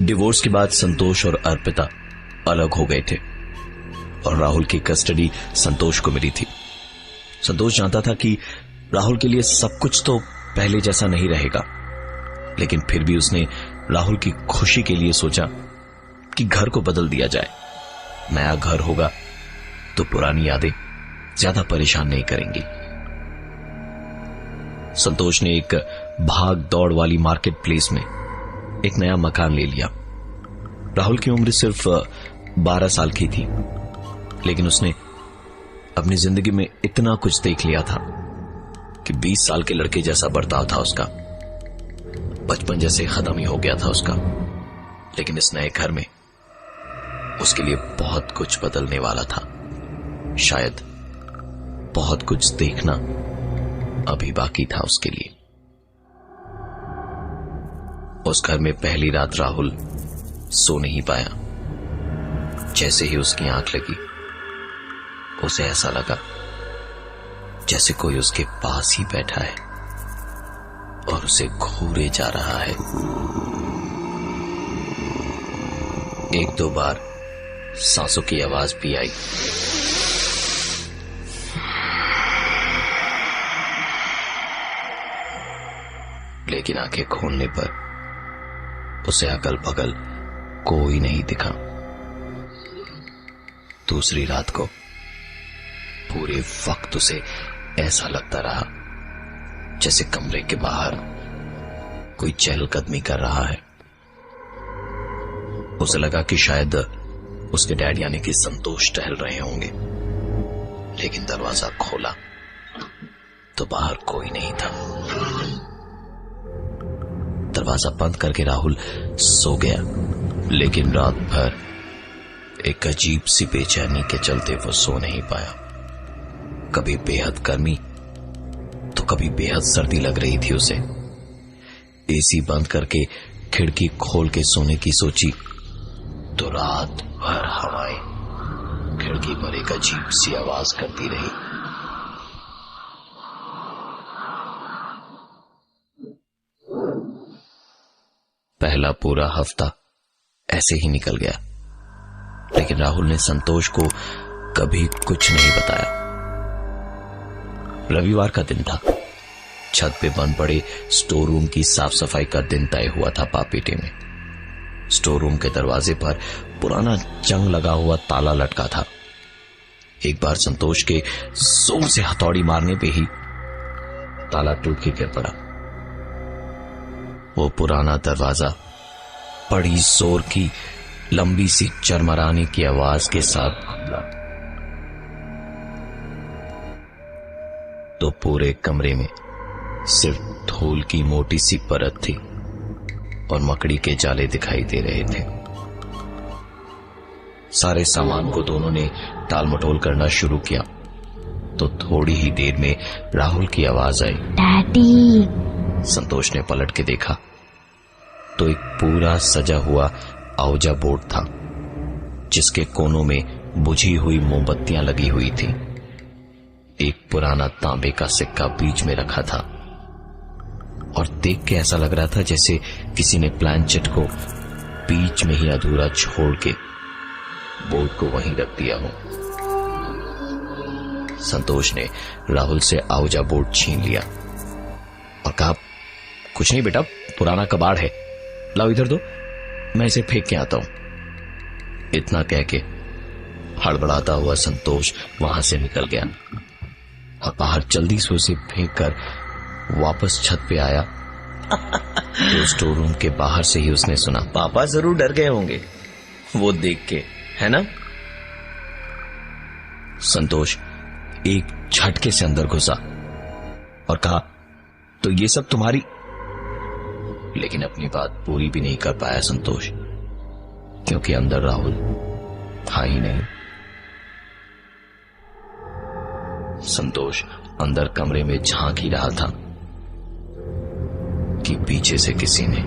Divorce के बाद संतोष और अर्पिता अलग हो गए थे और राहुल की कस्टडी संतोष को मिली थी। संतोष जानता था कि राहुल के लिए सब कुछ तो पहले जैसा नहीं रहेगा, लेकिन फिर भी उसने राहुल की खुशी के लिए सोचा कि घर को बदल दिया जाए। नया घर होगा तो पुरानी यादें ज्यादा परेशान नहीं करेंगी। संतोष ने एक भाग दौड़ वाली मार्केट प्लेस में एक नया मकान ले लिया। राहुल की उम्र सिर्फ 12 साल की थी, लेकिन उसने अपनी जिंदगी में इतना कुछ देख लिया था कि 20 साल के लड़के जैसा बर्ताव था उसका। बचपन जैसे खत्म ही हो गया था उसका, लेकिन इस नए घर में उसके लिए बहुत कुछ बदलने वाला था। शायद बहुत कुछ देखना अभी बाकी था उसके लिए। उस घर में पहली रात राहुल सो नहीं पाया। जैसे ही उसकी आंख लगी, उसे ऐसा लगा जैसे कोई उसके पास ही बैठा है और उसे घूरे जा रहा है। 1-2 बार सांसों की आवाज भी आई। लेकिन आंखें खोलने पर उसे अगल बगल कोई नहीं दिखा। दूसरी रात को पूरे वक्त उसे ऐसा लगता रहा जैसे कमरे के बाहर कोई चहलकदमी कर रहा है। उसे लगा कि शायद उसके डैड यानी कि संतोष टहल रहे होंगे, लेकिन दरवाजा खोला तो बाहर कोई नहीं था। दरवाजा बंद करके राहुल सो गया, लेकिन रात भर एक अजीब सी बेचैनी के चलते वो सो नहीं पाया। कभी बेहद गर्मी तो कभी बेहद सर्दी लग रही थी उसे। एसी बंद करके खिड़की खोल के सोने की सोची तो रात भर हवाएं खिड़की पर एक अजीब सी आवाज करती रही। पहला पूरा हफ्ता ऐसे ही निकल गया, लेकिन राहुल ने संतोष को कभी कुछ नहीं बताया। रविवार का दिन था। छत पे बंद पड़े स्टोर रूम की साफ सफाई का दिन तय हुआ था पापीटे में। स्टोर रूम के दरवाजे पर पुराना जंग लगा हुआ ताला लटका था। एक बार संतोष के जोर से हथौड़ी मारने पे ही ताला टूट के गिर पड़ा। वो पुराना दरवाजा बड़ी जोर की लंबी सी चरमराने की आवाज के साथ खुला तो पूरे कमरे में सिर्फ धूल की मोटी सी परत थी और मकड़ी के जाले दिखाई दे रहे थे। सारे सामान को दोनों ने टाल मटोल करना शुरू किया तो थोड़ी ही देर में राहुल की आवाज आई, डैडी। संतोष ने पलट के देखा तो एक पूरा सजा हुआ औजा बोर्ड था, जिसके कोनों में बुझी हुई मोमबत्तियां लगी हुई थी। एक पुराना तांबे का सिक्का बीच में रखा था और देख के ऐसा लग रहा था जैसे किसी ने प्लानचेट को बीच में ही अधूरा छोड़ के बोर्ड को वहीं रख दिया हो। संतोष ने राहुल से औजा बोर्ड छीन लिया और कहा, कुछ नहीं बेटा, पुराना कबाड़ है, लाओ इधर दो, मैं इसे फेंक के आता हूं। इतना कह के हड़बड़ाता हुआ संतोष वहां से निकल गया और बाहर जल्दी से उसे फेंक कर वापस छत पे आया तो स्टोर रूम के बाहर से ही उसने सुना, पापा जरूर डर गए होंगे वो देख के, है ना? संतोष एक झटके से अंदर घुसा और कहा, तो ये सब तुम्हारी। लेकिन अपनी बात पूरी भी नहीं कर पाया संतोष, क्योंकि अंदर राहुल था ही नहीं। संतोष अंदर कमरे में झांक ही रहा था कि पीछे से किसी ने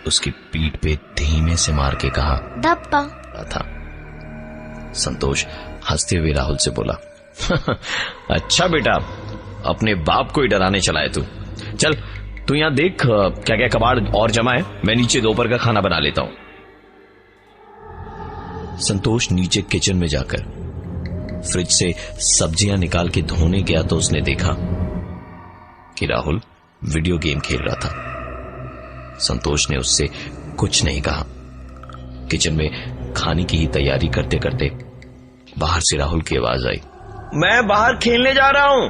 उसकी पीठ पे धीमे से मार के कहा, धप्पा था। संतोष हंसते हुए राहुल से बोला, अच्छा बेटा, अपने बाप को ही डराने चला है तू, चल तू यहाँ देख क्या क्या कबाड़ और जमा है, मैं नीचे दोपहर का खाना बना लेता हूं। संतोष नीचे किचन में जाकर फ्रिज से सब्जियां निकाल के धोने गया तो उसने देखा कि राहुल वीडियो गेम खेल रहा था। संतोष ने उससे कुछ नहीं कहा। किचन में खाने की ही तैयारी करते करते बाहर से राहुल की आवाज आई, मैं बाहर खेलने जा रहा हूं,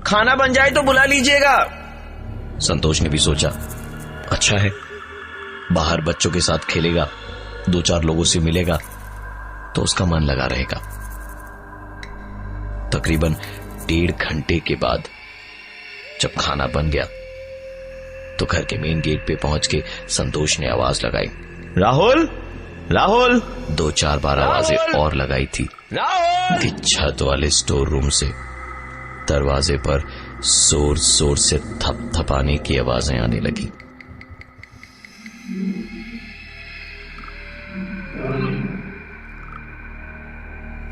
खाना बन जाए तो बुला लीजिएगा। संतोष ने भी सोचा, अच्छा है, बाहर बच्चों के साथ खेलेगा, 2-4 लोगों से मिलेगा तो उसका मन लगा रहेगा। तकरीबन 1.5 घंटे के बाद जब खाना बन गया तो घर के मेन गेट पे पहुंच के संतोष ने आवाज लगाई, राहुल राहुल। 2-4 बार आवाजें और लगाई थी कि छत वाले स्टोर रूम से दरवाजे पर जोर जोर से थपथपाने की आवाजें आने लगी।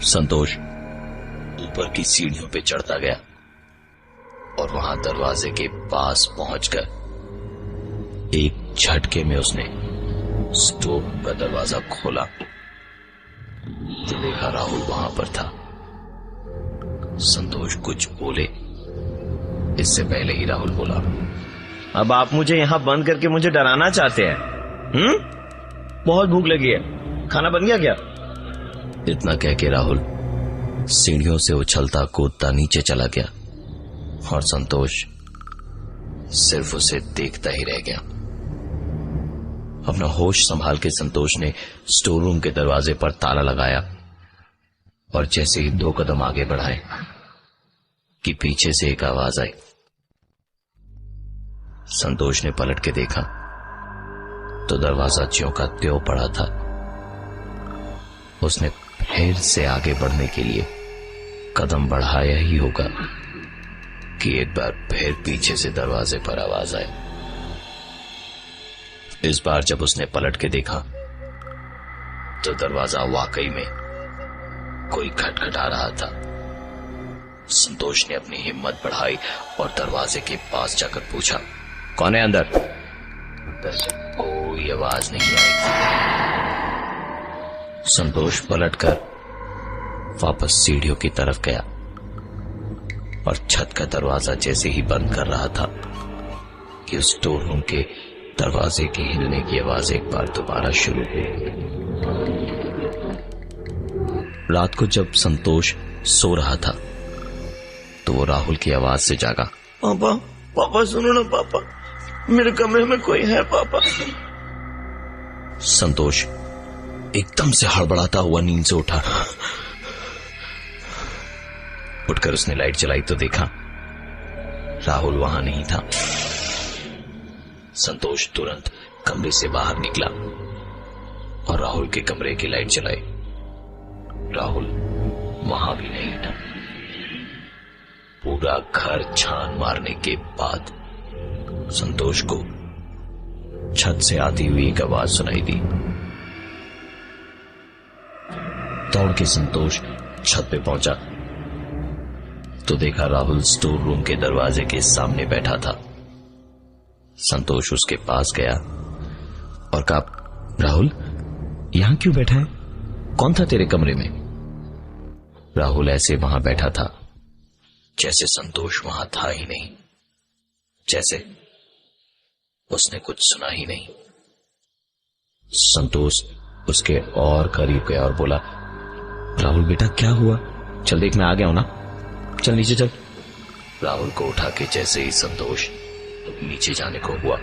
संतोष ऊपर की सीढ़ियों पे चढ़ता गया और वहां दरवाजे के पास पहुंचकर एक झटके में उसने स्टोव का दरवाजा खोला तो देखा राहुल वहां पर था। संतोष कुछ बोले इससे पहले ही राहुल बोला, अब आप मुझे यहां बंद करके मुझे डराना चाहते हैं? बहुत भूख लगी है, खाना बन गया क्या? इतना कह के राहुल सीढ़ियों से उछलता कूदता नीचे चला गया और संतोष सिर्फ उसे देखता ही रह गया। अपना होश संभाल के संतोष ने स्टोर रूम के दरवाजे पर ताला लगाया और जैसे ही 2 कदम आगे बढ़ाए कि पीछे से एक आवाज आई। संतोष ने पलट के देखा तो दरवाजा ज्यों का त्यों पड़ा था। उसने फिर से आगे बढ़ने के लिए कदम बढ़ाया ही होगा कि एक बार फिर पीछे से दरवाजे पर आवाज आई। इस बार जब उसने पलट के देखा तो दरवाजा वाकई में कोई खटखटा रहा था। संतोष ने अपनी हिम्मत बढ़ाई और दरवाजे के पास जाकर पूछा, कौन है अंदर? अंदर से कोई आवाज नहीं आई। संतोष पलटकर वापस सीढ़ियों की तरफ गया और छत का दरवाजा जैसे ही बंद कर रहा था कि उस स्टोर रूम के दरवाजे के हिलने की आवाज एक बार दोबारा शुरू हुई। रात को जब संतोष सो रहा था तो वो राहुल की आवाज से जागा। पापा पापा सुनो ना पापा, मेरे कमरे में कोई है पापा। संतोष एकदम से हड़बड़ाता हुआ नींद से उठा। उठकर उसने लाइट जलाई तो देखा राहुल वहां नहीं था। संतोष तुरंत कमरे से बाहर निकला और राहुल के कमरे की लाइट जलाई। राहुल वहां भी नहीं था। पूरा घर छान मारने के बाद संतोष को छत से आती हुई एक आवाज सुनाई दी। दौड़ के संतोष छत पे पहुंचा तो देखा राहुल स्टोर रूम के दरवाजे के सामने बैठा था। संतोष उसके पास गया और कहा, राहुल यहां क्यों बैठा है? कौन था तेरे कमरे में? राहुल ऐसे वहां बैठा था जैसे संतोष वहां था ही नहीं, जैसे उसने कुछ सुना ही नहीं। संतोष उसके और करीब गया और बोला, राहुल बेटा क्या हुआ? चल देख, मैं आ गया हूं ना, चल नीचे चल। राहुल को उठा के जैसे ही संतोष नीचे जाने को हुआ,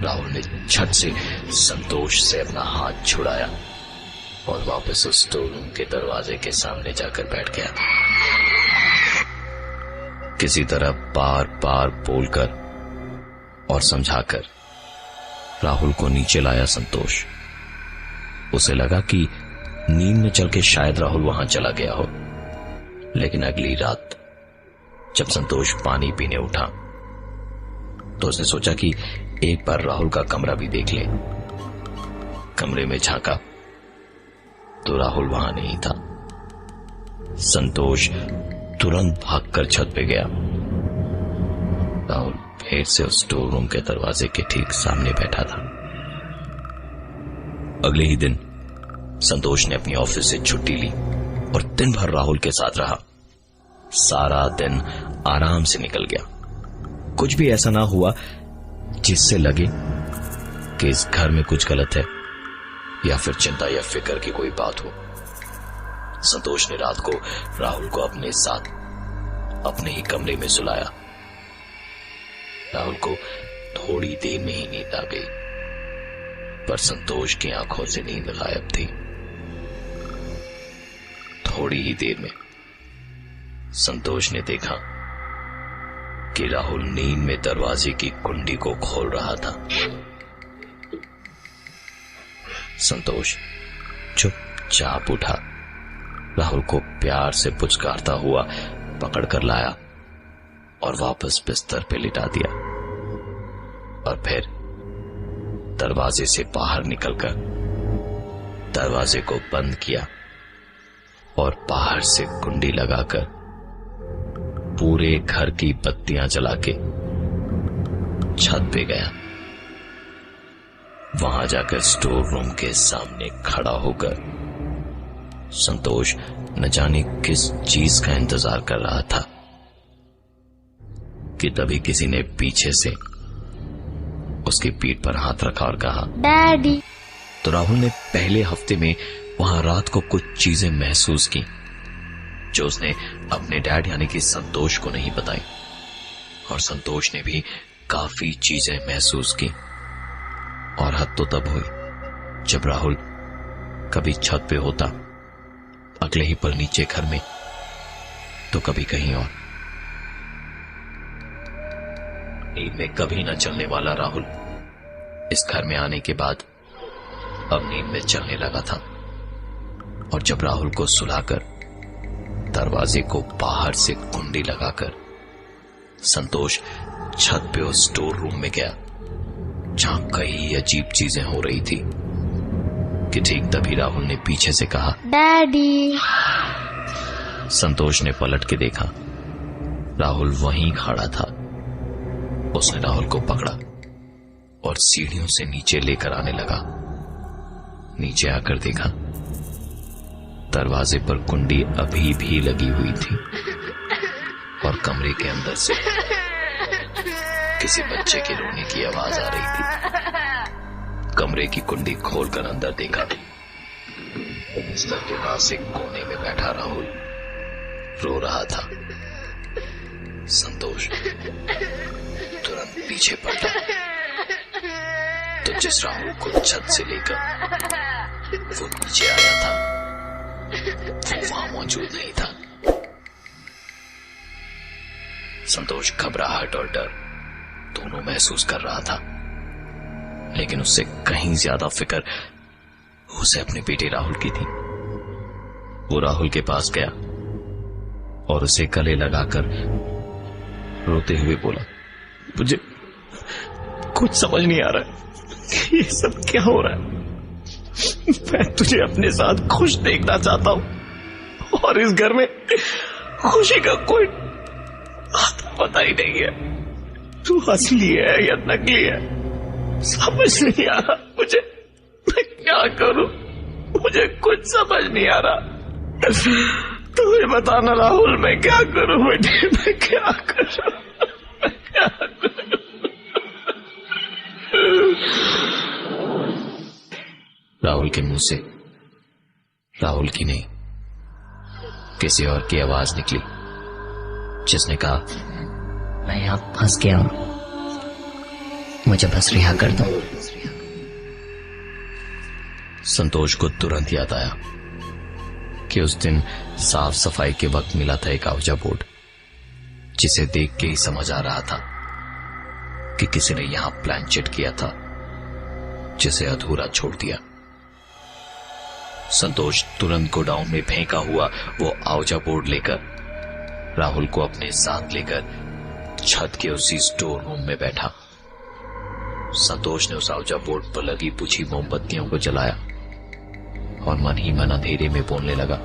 राहुल ने झट से संतोष से अपना हाथ छुड़ाया और वापस उस स्टोर रूम के दरवाजे के सामने जाकर बैठ गया। किसी तरह बार बार बोलकर और समझाकर राहुल को नीचे लाया संतोष। उसे लगा कि नींद में चल के शायद राहुल वहां चला गया हो, लेकिन अगली रात जब संतोष पानी पीने उठा तो उसने सोचा कि एक बार राहुल का कमरा भी देख ले। कमरे में झांका तो राहुल वहां नहीं था। संतोष तुरंत भागकर छत पे गया। राहुल ढेर से उस स्टोर रूम के दरवाजे के ठीक सामने बैठा था। अगले ही दिन संतोष ने अपनी ऑफिस से छुट्टी ली और दिन भर राहुल के साथ रहा। सारा दिन आराम से निकल गया। कुछ भी ऐसा ना हुआ जिससे लगे कि इस घर में कुछ गलत है या फिर चिंता या फिक्र की कोई बात हो। संतोष ने रात को राहुल को अपने साथ अपने ही कमरे में सुलाया। राहुल को थोड़ी देर में ही नींद आ गई, पर संतोष की आंखों से नींद गायब थी। थोड़ी ही देर में संतोष ने देखा कि राहुल नींद में दरवाजे की कुंडी को खोल रहा था। संतोष चुपचाप उठा, राहुल को प्यार से पुचकारता हुआ पकड़कर लाया और वापस बिस्तर पे लिटा दिया और फिर दरवाजे से बाहर निकलकर दरवाजे को बंद किया और बाहर से कुंडी लगाकर पूरे घर की बत्तियां जला के छत पे गया। वहां जाकर स्टोर रूम के सामने खड़ा होकर संतोष न जाने किस चीज का इंतजार कर रहा था कि तभी किसी ने पीछे से उसकी पीठ पर हाथ रखा और कहा, डैडी। तो राहुल ने पहले हफ्ते में वहां रात को कुछ चीजें महसूस की जो उसने अपने डैड यानी कि संतोष को नहीं बताई, और संतोष ने भी काफी चीजें महसूस की। और हद तो तब हुई जब राहुल कभी छत पे होता, अगले ही पल नीचे घर में, तो कभी कहीं और। नींद में कभी न चलने वाला राहुल इस घर में आने के बाद अब नींद में चलने लगा था। और जब राहुल को सुलाकर दरवाजे को बाहर से कुंडी लगाकर संतोष छत पे उस स्टोर रूम में गया जहां कई अजीब चीजें हो रही थी कि ठीक तभी राहुल ने पीछे से कहा, डैडी। संतोष ने पलट के देखा, राहुल वहीं खड़ा था। उसने राहुल को पकड़ा और सीढ़ियों से नीचे लेकर आने लगा। नीचे आकर देखा, दरवाजे पर कुंडी अभी भी लगी हुई थी और कमरे के अंदर से किसी बच्चे के रोने की आवाज आ रही थी। कमरे की कुंडी खोलकर अंदर देखा, बिस्तर के पास एक कोने में बैठा राहुल रो रहा था। संतोष तुरंत पीछे पलटा तो जिस राहुल को छत से लेकर वो नीचे आया था वो वहां मौजूद नहीं था। संतोष घबराहट और डर दोनों महसूस कर रहा था, लेकिन उससे कहीं ज्यादा फिक्र उसे अपने बेटे राहुल की थी। वो राहुल के पास गया और उसे गले लगाकर रोते हुए बोला, मुझे कुछ समझ नहीं आ रहा है, ये सब क्या हो रहा है। मैं तुझे अपने साथ खुश देखना चाहता हूं और इस घर में खुशी का कोई आता पता ही नहीं है। तू असली है या नकली है समझ नहीं आ रहा मुझे। मैं क्या करूं, मुझे कुछ समझ नहीं आ रहा। तुम्हें बताना राहुल, मैं क्या करूं बेटे, मैं क्या करूं, मैं क्या करूं। राहुल के मुंह से राहुल की नहीं किसी और की आवाज निकली जिसने कहा, मैं यहां फंस गया हूं, मुझे बस रिहा कर दो। संतोष को तुरंत याद आया कि उस दिन साफ सफाई के वक्त मिला था एक आवजा बोर्ड, जिसे देख के ही समझ आ रहा था कि किसी ने यहां प्लान चिट किया था जिसे अधूरा छोड़ दिया। संतोष तुरंत गोडाउन में फेंका हुआ वो आवजा बोर्ड लेकर राहुल को अपने साथ लेकर छत के उसी स्टोर रूम में बैठा। संतोष ने उस आवजा बोर्ड पर लगी बुझी मोमबत्तियों को जलाया और मन ही मन अंधेरे में बोलने लगा,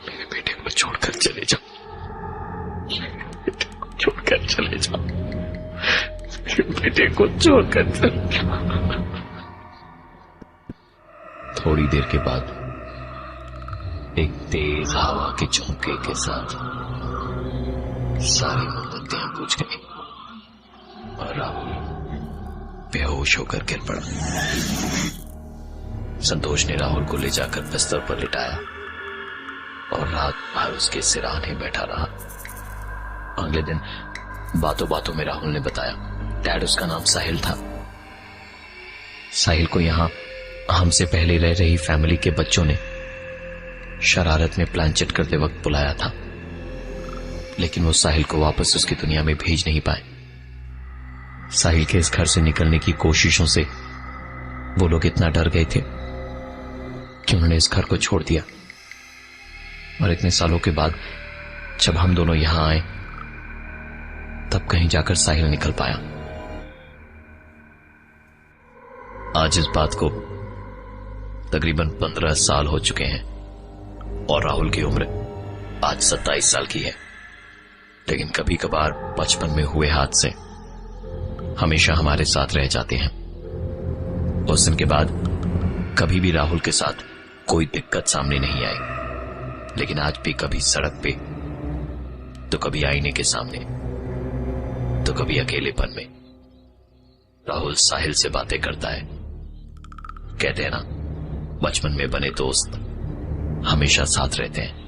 मेरे बेटे को छोड़कर चले जाओ, मेरे बेटे को छोड़कर चले जाओ, बेटे को छोड़कर चल गया। थोड़ी देर के बाद एक तेज हवा के झोंके के साथ सारी मोमबत्तियां बुझ गई और राहुल बेहोश होकर गिर पड़ा। संतोष ने राहुल को ले जाकर बिस्तर पर लिटाया और रात भर उसके सिरहाने बैठा रहा। अगले दिन बातों बातों में राहुल ने बताया, डैड उसका नाम साहिल था। साहिल को यहां हमसे पहले रह रही फैमिली के बच्चों ने शरारत में प्लान करते वक्त बुलाया था, लेकिन वो साहिल को वापस उसकी दुनिया में भेज नहीं पाए। साहिल के इस घर से निकलने की कोशिशों से वो लोग इतना डर गए थे कि उन्होंने इस घर को छोड़ दिया। और इतने सालों के बाद जब हम दोनों यहां आए तब कहीं जाकर साहिल निकल पाया। आज इस बात को तकरीबन 15 साल हो चुके हैं और राहुल की उम्र आज 27 साल की है। लेकिन कभी कभार बचपन में हुए हादसे हमेशा हमारे साथ रह जाते हैं। उस दिन के बाद कभी भी राहुल के साथ कोई दिक्कत सामने नहीं आई, लेकिन आज भी कभी सड़क पे तो कभी आईने के सामने तो कभी अकेलेपन में राहुल साहिल से बातें करता है। कहते हैं ना, बचपन में बने दोस्त हमेशा साथ रहते हैं।